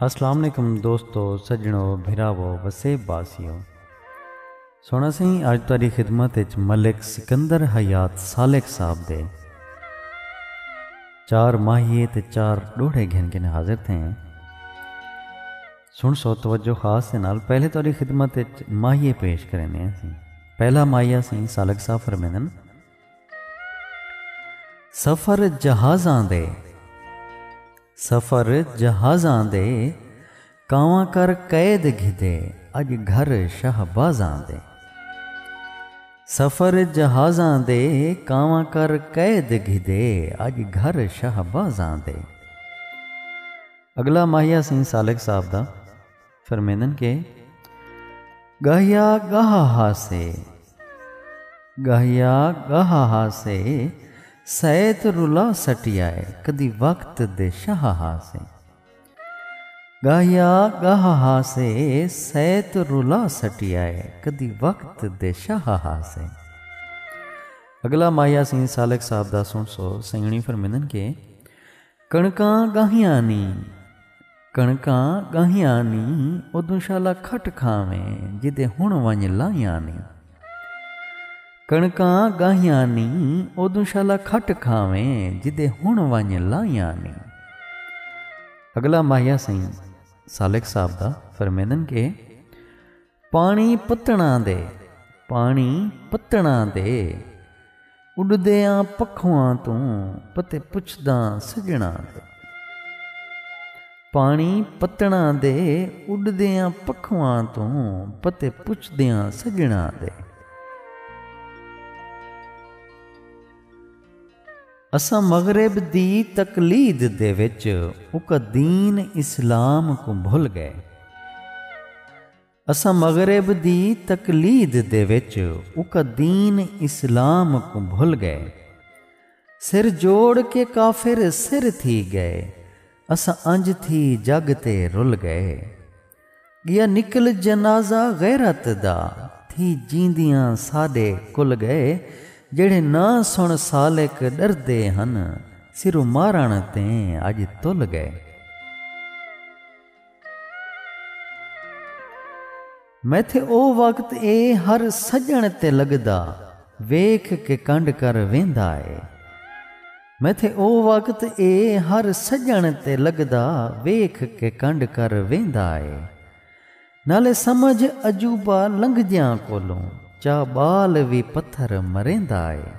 अस्सलाम वालेकुम दोस्तों, सज्जनों, भिरावो, वसेब वासियों। सोना सही अज तुहाडी खिदमत विच मलिक सिकंदर हयात सालिक साहब दे 4 माहिए ते 4 डोढ़े घिन घिन हाजिर थे। सुन सो तवज्जो खास दे नाल। पहले तुहाडी खिदमत विच माहिए पेश करने हैं। पहला माहिया सी सालिक साहब फरमांदन, सफ़र जहाज़ां दे सफ़र जहाज़ां दे कावां कर कैद घिदे अज घर शाहबाज़ां दे। सफ़र जहाज़ां दे कावां कर कैद घिदे अज घर शाहबाज़ां दे। अगला माहिया सिंह सालिक साहब दा फरमेंदन के गाहिया गाहा हासे गाहिया गाहा हासे सैत रुला सटियाए कदी वक्त दे शाहा से। गाहिया गाहा से सैत रुला सटियाए कदी वक्त दे शाहा से। अगला माहिया सिंह सालिक साहब दा सुन सो सैनी फरमेंदन के कणकां गाहियां नी उदों शाला खट खावें जिदे हुण वंज लाइयां नी। कणकां गाहियां नी उदों शाला खट खावें जिदे हुण वंज लाइयां नी। अगला माहिया सिंह सालिक साहब दा फरमेंदन के पानी पत्तणा दे उड़दियां पखुआं तूं पते पुछदा सजणा दे। पानी पत्तणा दे उड़दियां पखुआं तूं पते पुछदियां सजणा दे। असा मगरिब दी तकलीद दे विच उका दीन इस्लाम को भुल गए। असा मगरिब दी तकलीद दे विच उका दीन इस्लाम को भुल गए। सिर जोड़ के काफिर सिर थी गए असा अंज थी जग ते रुल गए। गया निकल जनाजा गैरत दा थी जींदियां साडे कुल गए। जेड़े ना सुन सालिक डरदे हन सिरु मारण ते अज तुल गए। मैथे ओ वक्त ए हर सजण ते लगदा वेख के कंड कर वेंदा है। मैथे ओ वक्त ए हर सजण ते लगदा वेख के कंड कर वेंदा है। नाले समझ अजूबा लंघदियां कोलों चा बाल भी पत्थर मरेंदा है।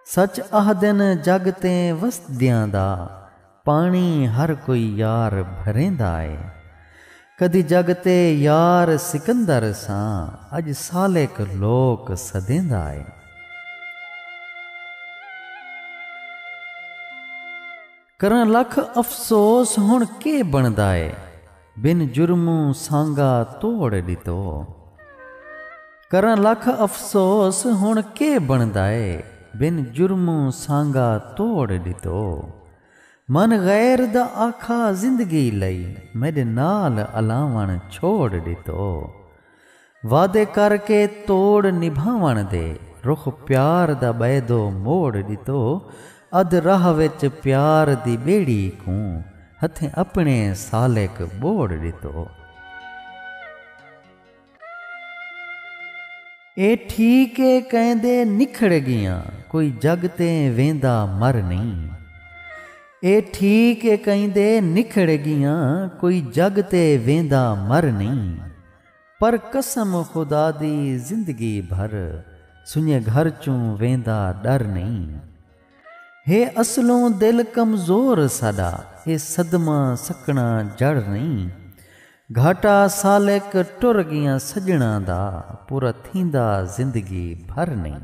सच आखदन जग ते वसदियां दा पानी हर कोई यार भरेंदा है। कदी जग ते यार सिकंदर सां अज सालिक लोक सदेंदा है। करां लख अफसोस हुण के बनदा है बिन जुर्मू सांगा तोड़ दितो। करां लख अफसोस हुण के बनदा है बिन जुर्मू सांगा तोड़ दितो। मन गैर दा आखा जिंदगी लई मेरे नाल अलावण छोड़ दितो। वादे करके तोड़ निभावण दे रुख प्यार दा बैदो मोड़ दितो। अध राह विच प्यार दी बेड़ी को हथें अपने सालिक बोड़ दितो। ए ठीक है कहंदे निखड़ गियां कोई जग ते वेंदा मर नहीं। ए ठीक है कहंदे निखड़ गियां कोई जग ते वेंदा मर नहीं। पर कसम खुदा दी जिंदगी भर सुने घर चूं वेंदा डर नहीं। हे असलों दिल कमजोर साडा ए सदमा सकना जड़ नहीं। घाटा सालिक टुर गियां सजणा दा पूरा थींदा जिंदगी भर नहीं।